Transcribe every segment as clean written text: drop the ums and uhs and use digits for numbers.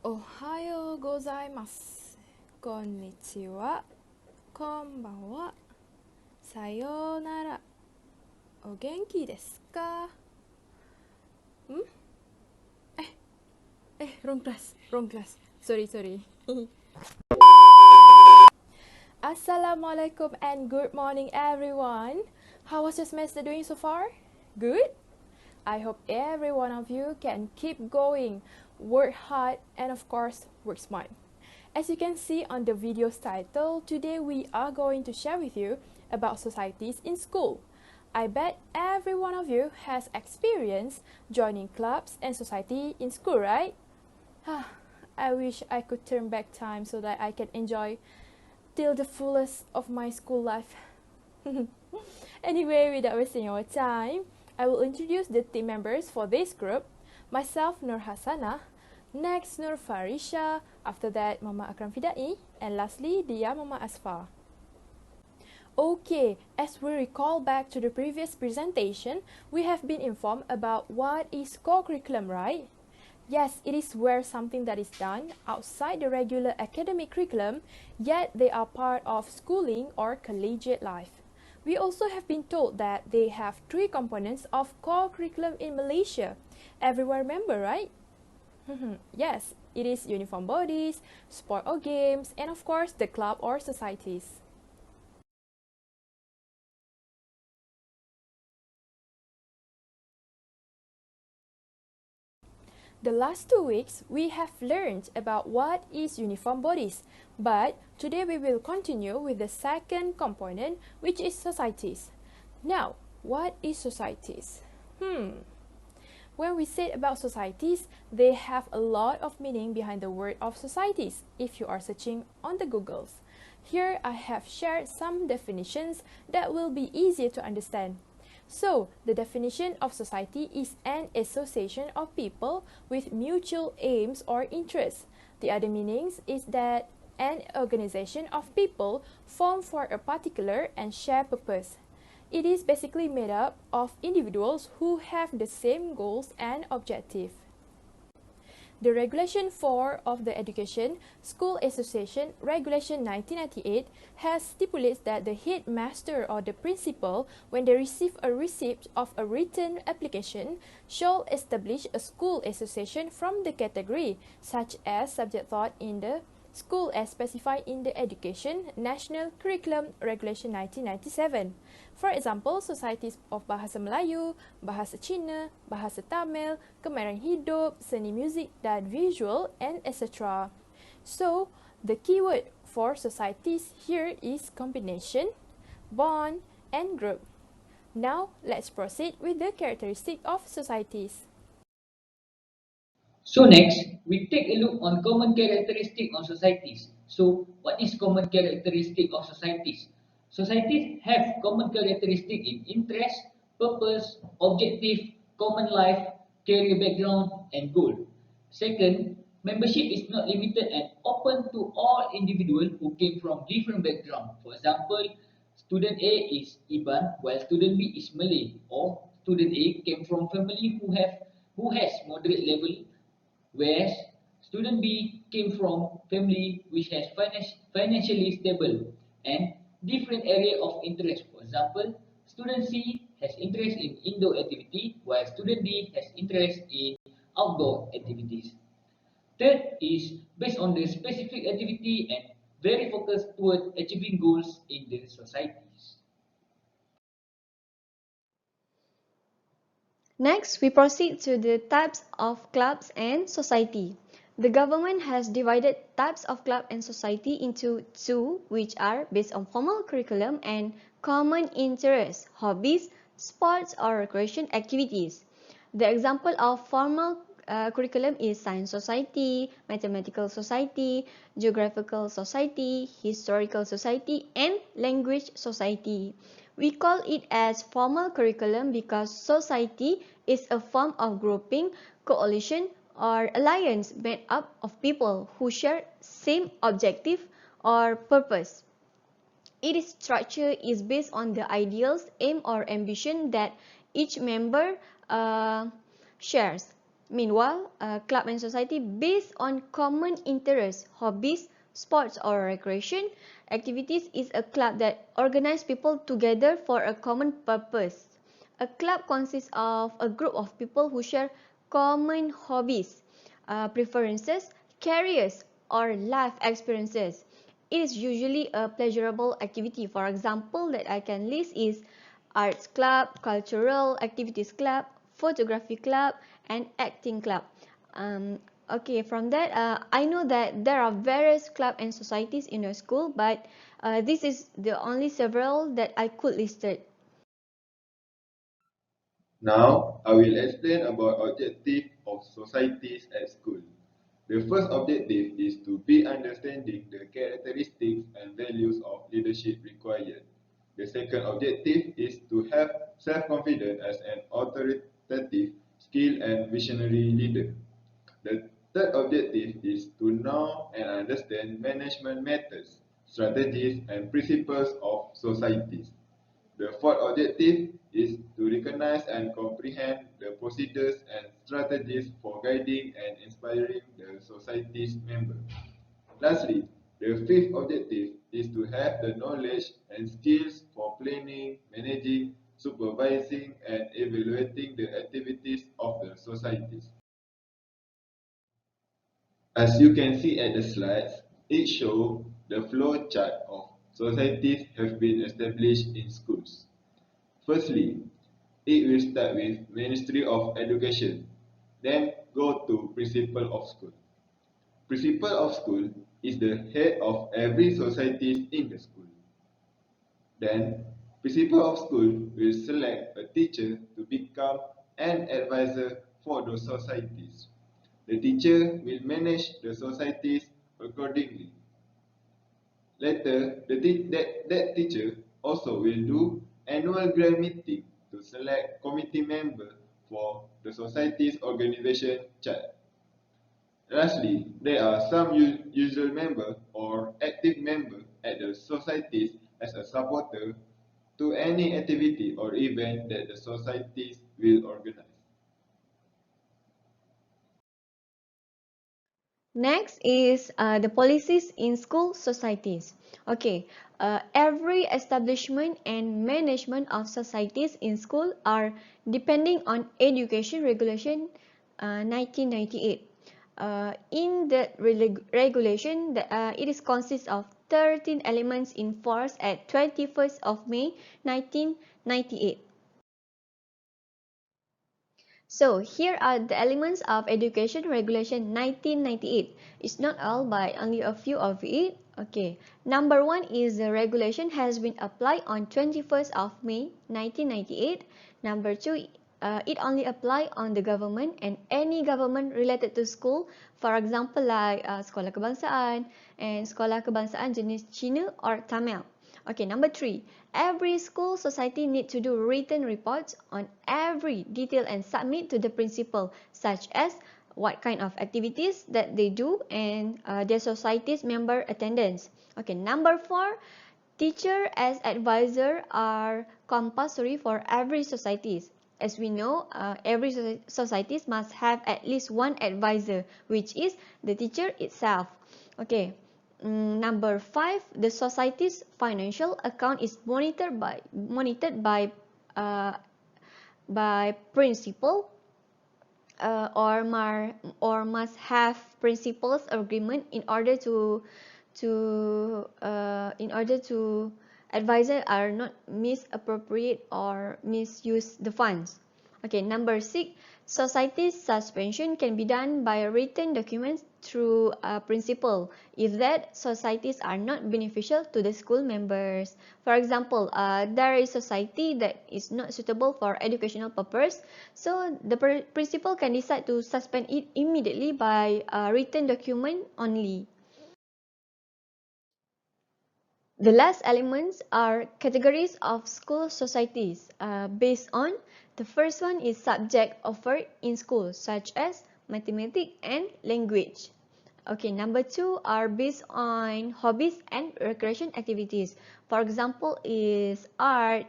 Ohayo gozaimasu. Konnichiwa. Konbanwa. Sayonara. O genki desu ka? Hmm? Wrong class. Wrong class. Sorry. Assalamualaikum and good morning everyone. How was your semester doing so far? Good? I hope every one of you can keep going, work hard, and of course, work smart. As you can see on the video's title, today we are going to share with you about societies in school. I bet every one of you has experienced joining clubs and society in school, right? I wish I could turn back time so that I can enjoy till the fullest of my school life. Anyway, without wasting our time, I will introduce the team members for this group. Myself, Nurhasanah. Next, Farisha. After that, Mama Akram Fida'iy. And lastly, Dhiya Mama Azfar. Okay, as we recall back to the previous presentation, we have been informed about what is co-curriculum, right? Yes, it is where something that is done outside the regular academic curriculum, yet they are part of schooling or collegiate life. We also have been told that they have three components of core curriculum in Malaysia. Everyone remember, right? Yes, it is uniform bodies, sport or games, and of course the club or societies. The last 2 weeks, we have learned about what is uniform bodies, but today we will continue with the second component, which is societies. Now, what is societies? When we say about societies, they have a lot of meaning behind the word of societies if you are searching on the Googles. Here I have shared some definitions that will be easier to understand. So, the definition of society is an association of people with mutual aims or interests. The other meanings is that an organization of people formed for a particular and shared purpose. It is basically made up of individuals who have the same goals and objectives. The Regulation 4 of the Education School Association Regulation 1998 has stipulates that the headmaster or the principal, when they receive a receipt of a written application, shall establish a school association from the category, such as subject taught in the school as specified in the Education National Curriculum Regulation 1997. For example, societies of Bahasa Melayu, Bahasa Cina, Bahasa Tamil, Kemahiran Hidup, Seni Muzik dan Visual, and etc. So, the keyword for societies here is combination, bond, and group. Now, let's proceed with the characteristic of societies. So next, we take a look on common characteristic of societies. So what is common characteristic of societies? Societies have common characteristic in interest, purpose, objective, common life, career background, and goal. Second, membership is not limited and open to all individuals who came from different background. For example, student A is Iban while student B is Malay, or student A came from family who has moderate level, whereas student B came from family which has financially stable and different area of interest. For example, student C has interest in indoor activity while student D has interest in outdoor activities. Third is based on the specific activity and very focused toward achieving goals in the societies. Next, we proceed to the types of clubs and society. The government has divided types of club and society into two, which are based on formal curriculum and common interests, hobbies, sports or recreation activities. The example of formal curriculum is science society, mathematical society, geographical society, historical society, and language society. We call it as formal curriculum because society is a form of grouping, coalition, or alliance made up of people who share same objective or purpose. Its structure is based on the ideals, aim, or ambition that each member shares. Meanwhile, club and society based on common interests, hobbies, sports or recreation activities is a club that organizes people together for a common purpose. A club consists of a group of people who share common hobbies, preferences, careers or life experiences. It is usually a pleasurable activity. For example, that I can list is arts club, cultural activities club, photography club, and acting club. Um, okay, from that, I know that there are various clubs and societies in your school, but this is the only several that I could listed. Now, I will explain about objective of societies at school. The first objective is to be understanding the characteristics and values of leadership required. The second objective is to have self-confidence as an authoritative, skilled and visionary leader. The third objective is to know and understand management methods, strategies and principles of societies. The fourth objective is to recognize and comprehend the procedures and strategies for guiding and inspiring the society's members. Lastly, the fifth objective is to have the knowledge and skills for planning, managing, supervising, and evaluating the activities of the societies. As you can see at the slides, it shows the flow chart of societies have been established in schools. Firstly, it will start with Ministry of Education, then go to Principal of School. Principal of School is the head of every society in the school. Then, Principal of School will select a teacher to become an advisor for those societies. The teacher will manage the societies accordingly. Later, that teacher also will do annual grand meeting to select committee member for the society's organization chart. Lastly, there are some usual member or active member at the societies as a supporter to any activity or event that the societies will organize. Next is the policies in school societies. Okay, every establishment and management of societies in school are depending on Education Regulation 1998. In the regulation, it is consists of 13 elements in force at 21st of May 1998. So here are the elements of Education Regulation 1998. It's not all, but only a few of it. Okay. Number one is the regulation has been applied on 21st of May 1998. Number two, it only apply on the government and any government related to school. For example, like Sekolah Kebangsaan and Sekolah Kebangsaan jenis Cina or Tamil. Okay, number three, every school society need to do written reports on every detail and submit to the principal, such as what kind of activities that they do and their society's member attendance. Okay, number four, teacher as advisor are compulsory for every societies. As we know, every societies must have at least one advisor, which is the teacher itself. Okay. Number five, the society's financial account is uh, by principal or must have principals agreement in order to advisor are not misappropriate or misuse the funds. Okay, number six, society suspension can be done by written documents through a principal if that societies are not beneficial to the school members. For example, there is society that is not suitable for educational purpose, so the principal can decide to suspend it immediately by a written document only. The last elements are categories of school societies based on the first one is subject offered in school such as mathematics and language. Okay, number two are based on hobbies and recreation activities. For example, is art,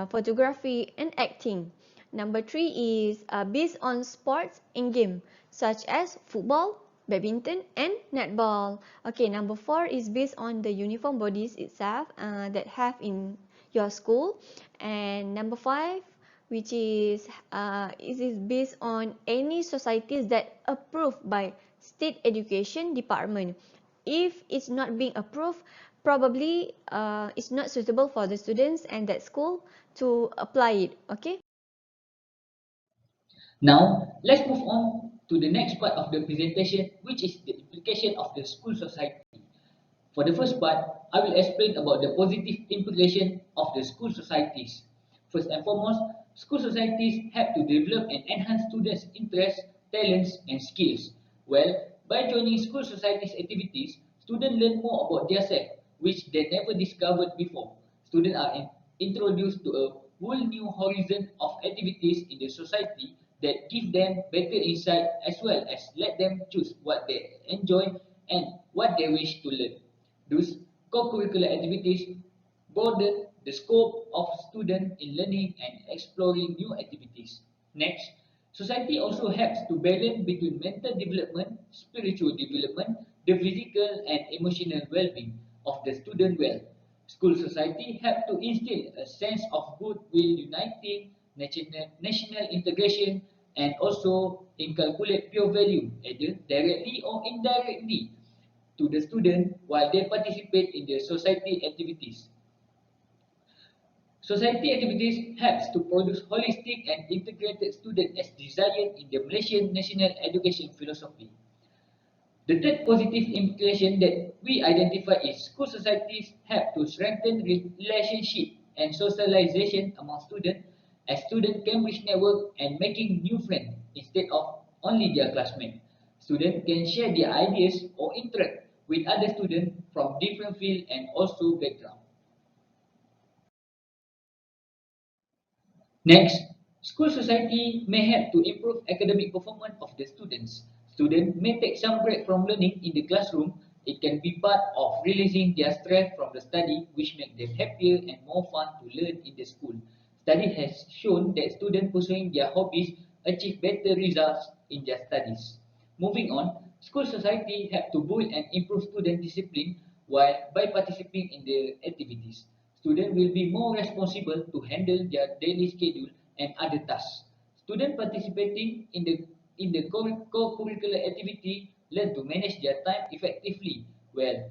photography and acting. Number 3 is based on sports and game such as football, badminton and netball. Okay, number 4 is based on the uniform bodies itself that have in your school. And number 5, which is it is based on any societies that approved by state education department. If it's not being approved, probably it's not suitable for the students and that school to apply it. Okay. Now, let's move on to the next part of the presentation, which is the implication of the school society. For the first part, I will explain about the positive implication of the school societies. First and foremost, school societies help to develop and enhance students' interests, talents, and skills. Well, by joining school societies activities, students learn more about themselves, which they never discovered before. Students are introduced to a whole new horizon of activities in the society that give them better insight as well as let them choose what they enjoy and what they wish to learn. Thus, co-curricular activities broaden the scope of students in learning and exploring new activities. Next, society also helps to balance between mental development, spiritual development, the physical and emotional well-being of the student well. School society help to instill a sense of goodwill, uniting, national integration, and also inculcate pure value, either directly or indirectly, to the student while they participate in the society activities. Society activities helps to produce holistic and integrated student as desired in the Malaysian national education philosophy. The third positive implication that we identify is school societies help to strengthen relationship and socialization among students as students can reach network and making new friends instead of only their classmates. Students can share their ideas or interact with other students from different fields and also background. Next, school society may help to improve academic performance of the students. Students may take some break from learning in the classroom. It can be part of releasing their stress from the study, which makes them happier and more fun to learn in the school. Study has shown that students pursuing their hobbies achieve better results in their studies. Moving on, school society help to build and improve student discipline while by participating in the activities. Students will be more responsible to handle their daily schedule and other tasks. Students participating in the co-curricular activity learn to manage their time effectively. Well,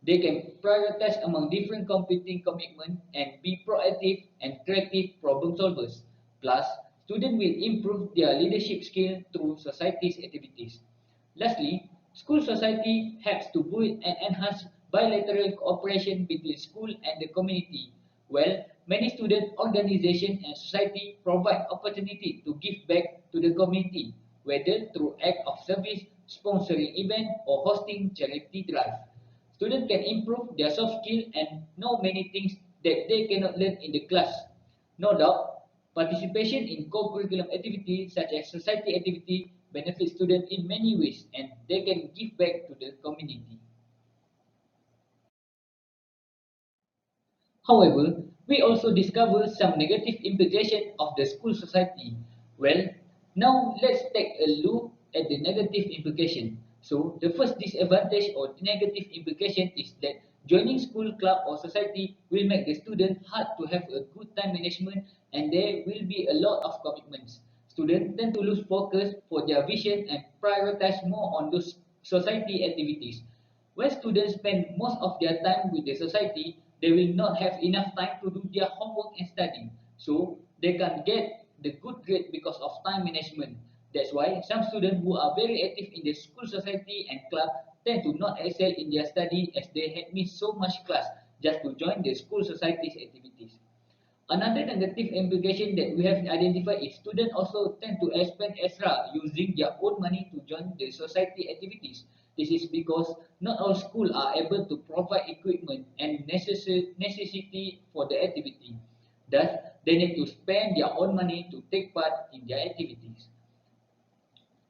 they can prioritize among different competing commitments and be proactive and creative problem solvers. Plus, students will improve their leadership skill through society's activities. Lastly, school society helps to build and enhance bilateral cooperation between school and the community. Well, many student organizations and society provide opportunity to give back to the community, whether through act of service, sponsoring event, or hosting charity drive. Students can improve their soft skill and know many things that they cannot learn in the class. No doubt, participation in co-curriculum activities such as society activity benefits students in many ways and they can give back to the community. However, we also discover some negative implications of the school society. Well, now let's take a look at the negative implication. So, the first disadvantage or negative implication is that joining school, club or society will make the student hard to have a good time management and there will be a lot of commitments. Students tend to lose focus for their vision and prioritize more on those society activities. When students spend most of their time with the society, they will not have enough time to do their homework and study. So they can't get the good grade because of time management. That's why some students who are very active in the school society and club tend to not excel in their study as they had missed so much class just to join the school society's activities. Another negative implication that we have identified is students also tend to spend extra using their own money to join the society activities. This is because not all schools are able to provide equipment and necessity for the activity. Thus, they need to spend their own money to take part in their activities.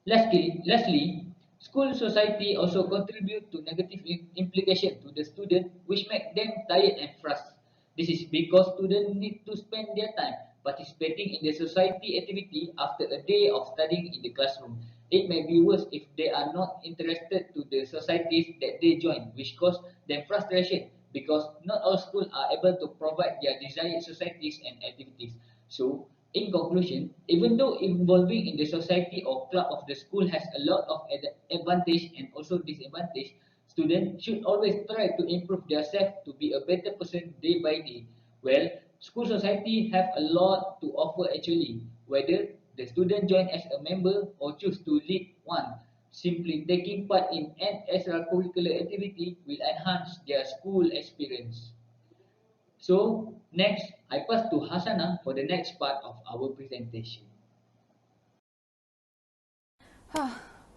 Lastly, school society also contribute to negative implication to the student which make them tired and frustrated. This is because students need to spend their time participating in the society activity after a day of studying in the classroom. It may be worse if they are not interested to the societies that they join, which cause them frustration because not all schools are able to provide their desired societies and activities. So, in conclusion, even though involving in the society or club of the school has a lot of advantage and also disadvantage, students should always try to improve themselves to be a better person day by day. Well, school society have a lot to offer actually, whether the student join as a member or choose to lead one. Simply taking part in an extracurricular activity will enhance their school experience. So, next, I pass to Hasanah for the next part of our presentation.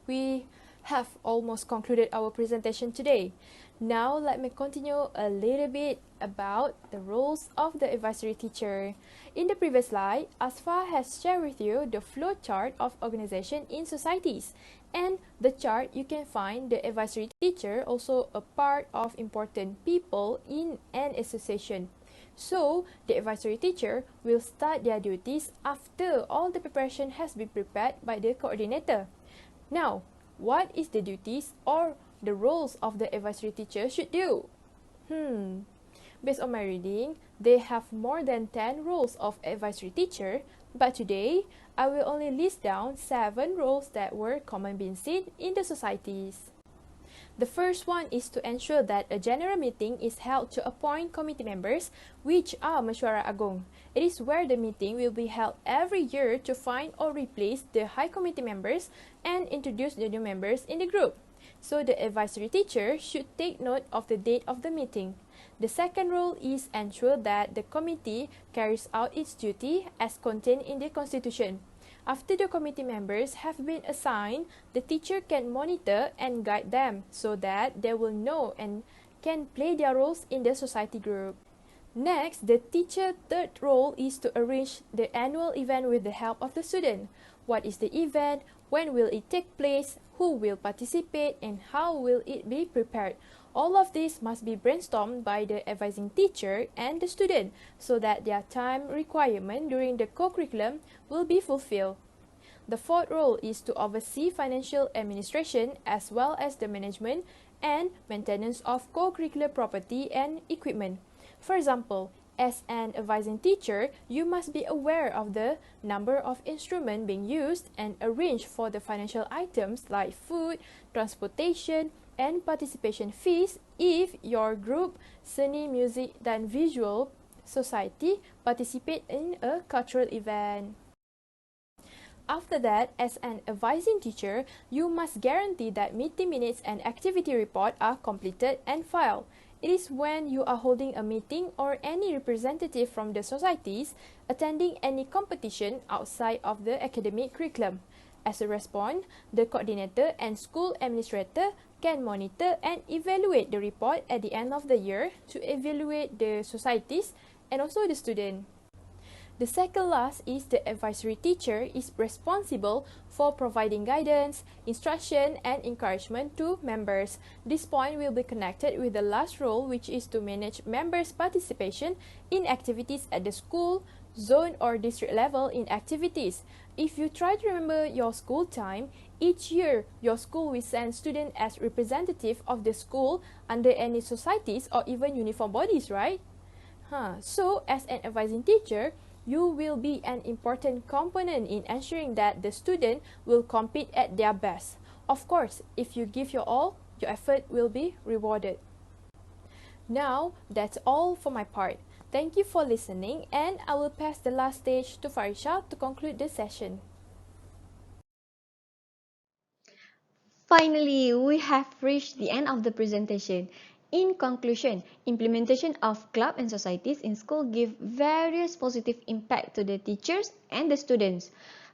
We have almost concluded our presentation today. Now let me continue a little bit about the roles of the advisory teacher. In the previous slide, Azfar has shared with you the flow chart of organization in societies. And the chart you can find the advisory teacher also a part of important people in an association. So, the advisory teacher will start their duties after all the preparation has been prepared by the coordinator. Now, what is the duties or the roles of the advisory teacher should do? Based on my reading, they have more than 10 roles of advisory teacher, but today, I will only list down 7 roles that were common being seen in the societies. The first one is to ensure that a general meeting is held to appoint committee members, which are Mesyuarat Agong. It is where the meeting will be held every year to find or replace the high committee members and introduce the new members in the group. So the advisory teacher should take note of the date of the meeting. The second role is ensure that the committee carries out its duty as contained in the constitution. After the committee members have been assigned, the teacher can monitor and guide them so that they will know and can play their roles in the society group. Next, the teacher's third role is to arrange the annual event with the help of the student. What is the event? When will it take place? Who will participate? And how will it be prepared? All of this must be brainstormed by the advising teacher and the student so that their time requirement during the co-curriculum will be fulfilled. The fourth role is to oversee financial administration as well as the management and maintenance of co-curricular property and equipment. For example, as an advising teacher, you must be aware of the number of instruments being used and arrange for the financial items like food, transportation, and participation fees if your group, seni, music, dan visual society participate in a cultural event. After that, as an advising teacher, you must guarantee that meeting minutes and activity report are completed and filed. It is when you are holding a meeting or any representative from the societies attending any competition outside of the academic curriculum. As a response, the coordinator and school administrator can monitor and evaluate the report at the end of the year to evaluate the societies and also the student. The second last is the advisory teacher is responsible for providing guidance, instruction, and encouragement to members. This point will be connected with the last role, which is to manage members' participation in activities at the school, zone, or district level in activities. If you try to remember your school time, each year your school will send students as representative of the school under any societies or even uniform bodies, right? So, as an advising teacher, you will be an important component in ensuring that the student will compete at their best. Of course, if you give your all, your effort will be rewarded. Now, that's all for my part. Thank you for listening, and I will pass the last stage to Farisha to conclude the session. Finally, we have reached the end of the presentation. In conclusion, implementation of club and societies in school give various positive impact to the teachers and the students.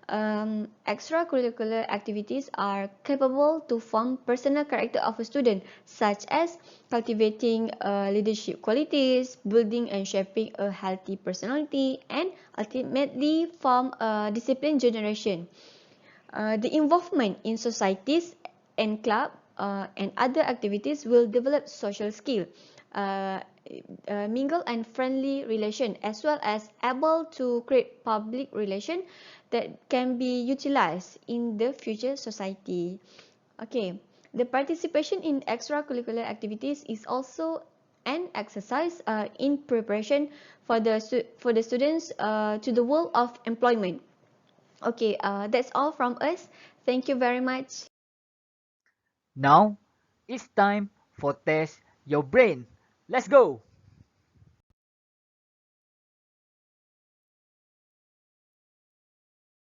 Extracurricular activities are capable to form personal character of a student, such as cultivating leadership qualities, building and shaping a healthy personality, and ultimately form a disciplined generation. The involvement in societies and club and other activities will develop social skill, mingle and friendly relation, as well as able to create public relation that can be utilized in the future society. Okay, the participation in extracurricular activities is also an exercise in preparation for the students to the world of employment. Okay, that's all from us. Thank you very much. Now, it's time for Test Your Brain. Let's go!